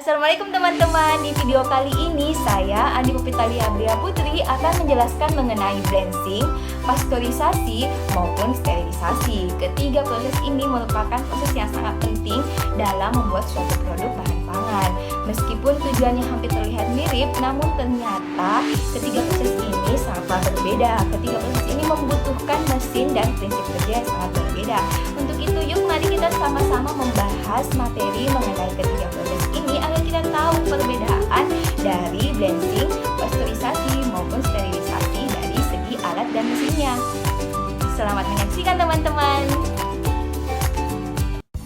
Assalamualaikum teman-teman. Di video kali ini saya Andi Pupitalia Bria Putri akan menjelaskan mengenai blending, pasteurisasi maupun sterilisasi. Ketiga proses ini merupakan proses yang sangat penting dalam membuat suatu produk bahan pangan. Meskipun tujuannya hampir terlihat mirip, namun ternyata ketiga proses ini sangatlah berbeda. Ketiga proses ini membutuhkan mesin dan prinsip kerja yang sangat berbeda. Untuk itu, yuk mari kita sama-sama membahas materi mengenai ketiga proses ini agar kita tahu perbedaan dari blending, pasteurisasi maupun sterilisasi dari segi alat dan mesinnya. Selamat menyaksikan teman-teman.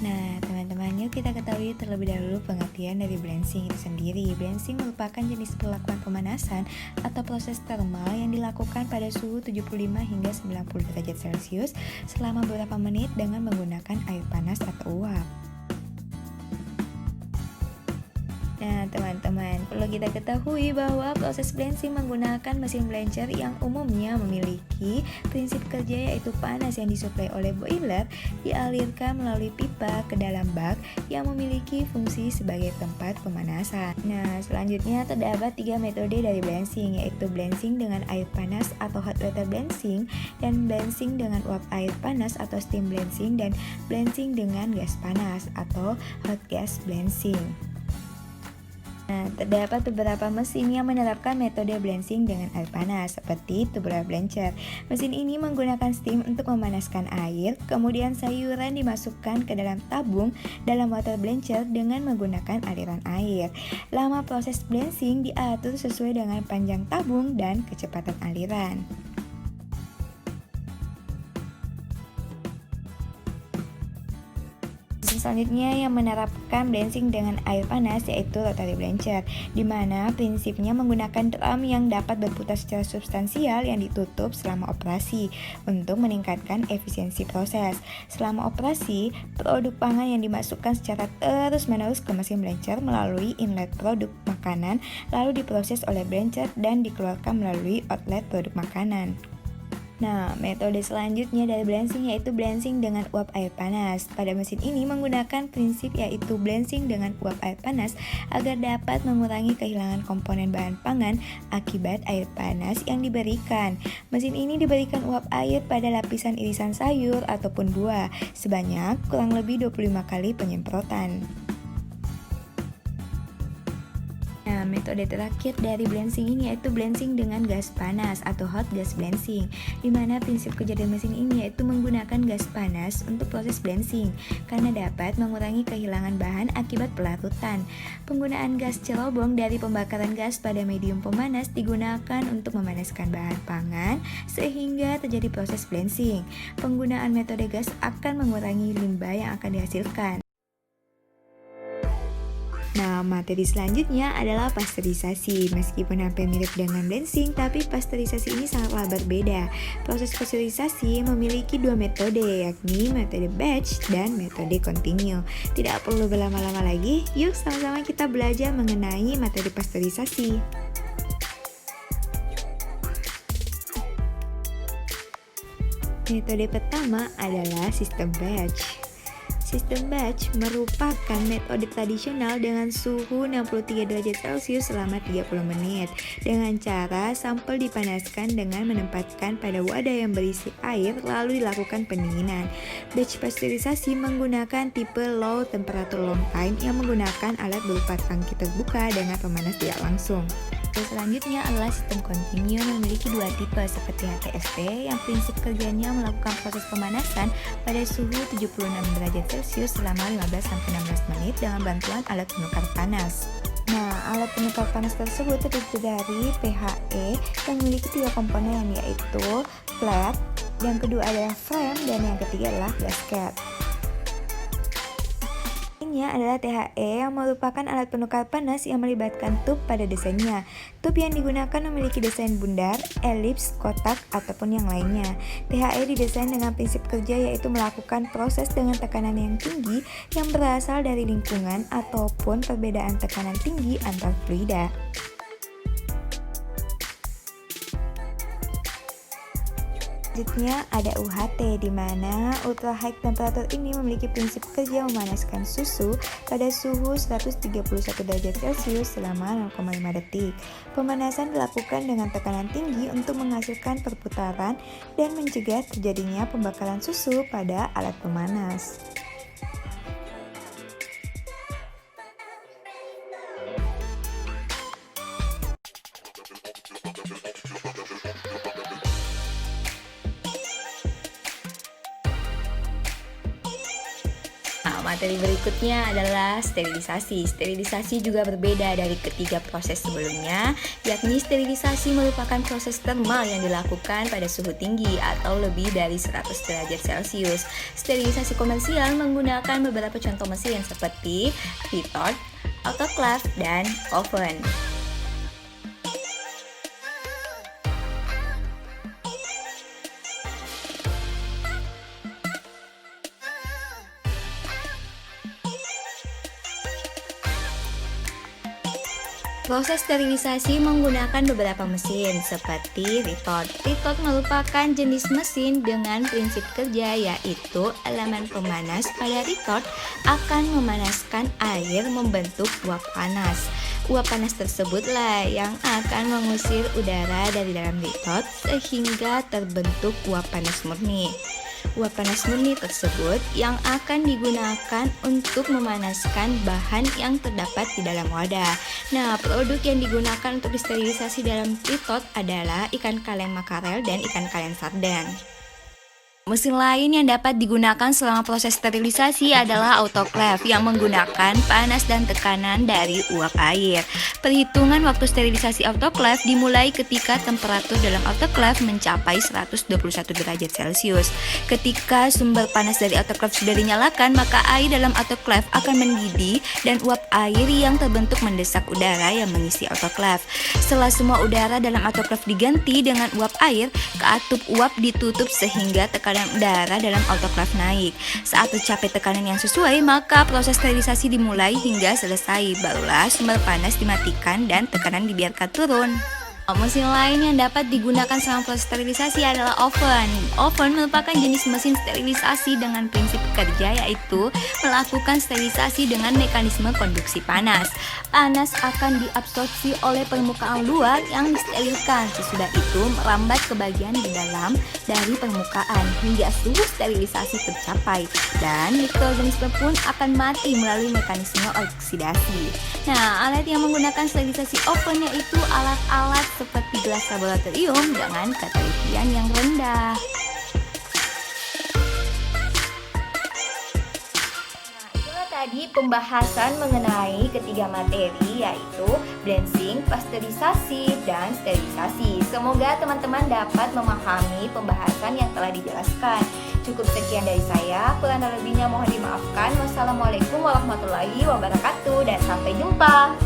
Nah, teman-teman, yuk kita ketahui terlebih dahulu pengertian dari blending itu sendiri. Blending merupakan jenis perlakuan pemanasan atau proses thermal yang dilakukan pada suhu 75 hingga 90 derajat Celcius selama beberapa menit dengan menggunakan air panas atau uap. Nah, teman-teman, perlu kita ketahui bahwa proses blending menggunakan mesin blencher yang umumnya memiliki prinsip kerja yaitu panas yang disuplai oleh boiler dialirkan melalui pipa ke dalam bak yang memiliki fungsi sebagai tempat pemanasan. Nah, selanjutnya terdapat 3 metode dari blending, yaitu blending dengan air panas atau hot water blending, dan blending dengan uap air panas atau steam blending, dan blending dengan gas panas atau hot gas blending. Nah, terdapat beberapa mesin yang menerapkan metode blending dengan air panas, seperti tubular blencher. Mesin ini menggunakan steam untuk memanaskan air, kemudian sayuran dimasukkan ke dalam tabung dalam water blencher dengan menggunakan aliran air. Lama proses blending diatur sesuai dengan panjang tabung dan kecepatan aliran. Selanjutnya yang menerapkan blending dengan air panas yaitu rotary blencher, di mana prinsipnya menggunakan drum yang dapat berputar secara substansial yang ditutup selama operasi untuk meningkatkan efisiensi proses. Selama operasi, produk pangan yang dimasukkan secara terus-menerus ke mesin blencher melalui inlet produk makanan lalu diproses oleh blencher dan dikeluarkan melalui outlet produk makanan. Nah, metode selanjutnya dari blending yaitu blending dengan uap air panas. Pada mesin ini menggunakan prinsip yaitu blending dengan uap air panas agar dapat mengurangi kehilangan komponen bahan pangan akibat air panas yang diberikan. Mesin ini diberikan uap air pada lapisan irisan sayur ataupun buah sebanyak kurang lebih 25 kali penyemprotan. Nah, metode terakhir dari blending ini yaitu blending dengan gas panas atau hot gas blending, di mana prinsip kerja dari mesin ini yaitu menggunakan gas panas untuk proses blending karena dapat mengurangi kehilangan bahan akibat pelarutan. Penggunaan gas cerobong dari pembakaran gas pada medium pemanas digunakan untuk memanaskan bahan pangan sehingga terjadi proses blending. Penggunaan metode gas akan mengurangi limbah yang akan dihasilkan. Nah, materi selanjutnya adalah pasteurisasi. Meskipun hampir mirip dengan blending, tapi pasteurisasi ini sangatlah berbeda. Proses pasteurisasi memiliki 2 metode, yakni metode batch dan metode continue. Tidak perlu berlama-lama lagi, yuk sama-sama kita belajar mengenai materi pasteurisasi. Metode pertama adalah sistem batch. Sistem batch merupakan metode tradisional dengan suhu 63 derajat Celcius selama 30 menit dengan cara sampel dipanaskan dengan menempatkan pada wadah yang berisi air lalu dilakukan pendinginan. Batch pasteurisasi menggunakan tipe low temperature long time yang menggunakan alat berupa tangki terbuka dengan pemanas tidak langsung. Selanjutnya adalah sistem continue yang memiliki 2 tipe seperti HTSP yang prinsip kerjanya melakukan proses pemanasan pada suhu 76 derajat Celcius selama 15-16 menit dengan bantuan alat penukar panas. Nah, alat penukar panas tersebut terdiri dari PHE yang memiliki 3 komponen yaitu flat, yang kedua adalah frame, dan yang ketiga adalah gasket. Adalah THE yang merupakan alat penukar panas yang melibatkan tub pada desainnya. Tub yang digunakan memiliki desain bundar, elips, kotak, ataupun yang lainnya. THE didesain dengan prinsip kerja yaitu melakukan proses dengan tekanan yang tinggi yang berasal dari lingkungan ataupun perbedaan tekanan tinggi antar fluida. Selanjutnya ada UHT, di mana ultra high temperature ini memiliki prinsip kerja memanaskan susu pada suhu 131 derajat Celcius selama 0,5 detik. Pemanasan dilakukan dengan tekanan tinggi untuk menghasilkan perputaran dan mencegah terjadinya pembakaran susu pada alat pemanas. Nah, materi berikutnya adalah sterilisasi. Sterilisasi juga berbeda dari ketiga proses sebelumnya, yakni sterilisasi merupakan proses termal yang dilakukan pada suhu tinggi atau lebih dari 100 derajat Celcius. Sterilisasi komersial menggunakan beberapa contoh mesin seperti retort, autoclave, dan oven. Proses sterilisasi menggunakan beberapa mesin seperti retort. Retort merupakan jenis mesin dengan prinsip kerja yaitu elemen pemanas pada retort akan memanaskan air membentuk uap panas. Uap panas tersebutlah yang akan mengusir udara dari dalam retort sehingga terbentuk uap panas murni. Uap panas murni tersebut yang akan digunakan untuk memanaskan bahan yang terdapat di dalam wadah. Nah, produk yang digunakan untuk disterilisasi dalam retort adalah ikan kaleng makarel dan ikan kaleng sarden. Mesin lain yang dapat digunakan selama proses sterilisasi adalah autoclave yang menggunakan panas dan tekanan dari uap air. Perhitungan waktu sterilisasi autoclave dimulai ketika temperatur dalam autoclave mencapai 121 derajat Celcius. Ketika sumber panas dari autoclave sudah dinyalakan, maka air dalam autoclave akan mendidih dan uap air yang terbentuk mendesak udara yang mengisi autoclave. Setelah semua udara dalam autoclave diganti dengan uap air, keatup uap ditutup sehingga tekanan udara dalam autoclave naik. Saat tercapai tekanan yang sesuai, maka proses sterilisasi dimulai hingga selesai. Barulah sumber panas dimatikan dan tekanan dibiarkan turun. Mesin lain yang dapat digunakan selama proses sterilisasi adalah oven. Oven merupakan jenis mesin sterilisasi dengan prinsip kerja yaitu melakukan sterilisasi dengan mekanisme konduksi panas. Panas akan diabsorpsi oleh permukaan luar yang disterilkan. Sesudah itu merambat ke bagian di dalam dari permukaan hingga suhu sterilisasi tercapai dan mikroorganisme pun akan mati melalui mekanisme oksidasi. Nah, alat yang menggunakan sterilisasi oven yaitu alat-alat seperti gelas laboratorium dengan ketelitian yang rendah. Nah, itulah tadi pembahasan mengenai ketiga materi yaitu blensing, pasteurisasi, dan sterilisasi. Semoga teman-teman dapat memahami pembahasan yang telah dijelaskan. Cukup sekian dari saya, kurang dan lebihnya mohon dimaafkan. Wassalamualaikum warahmatullahi wabarakatuh dan sampai jumpa.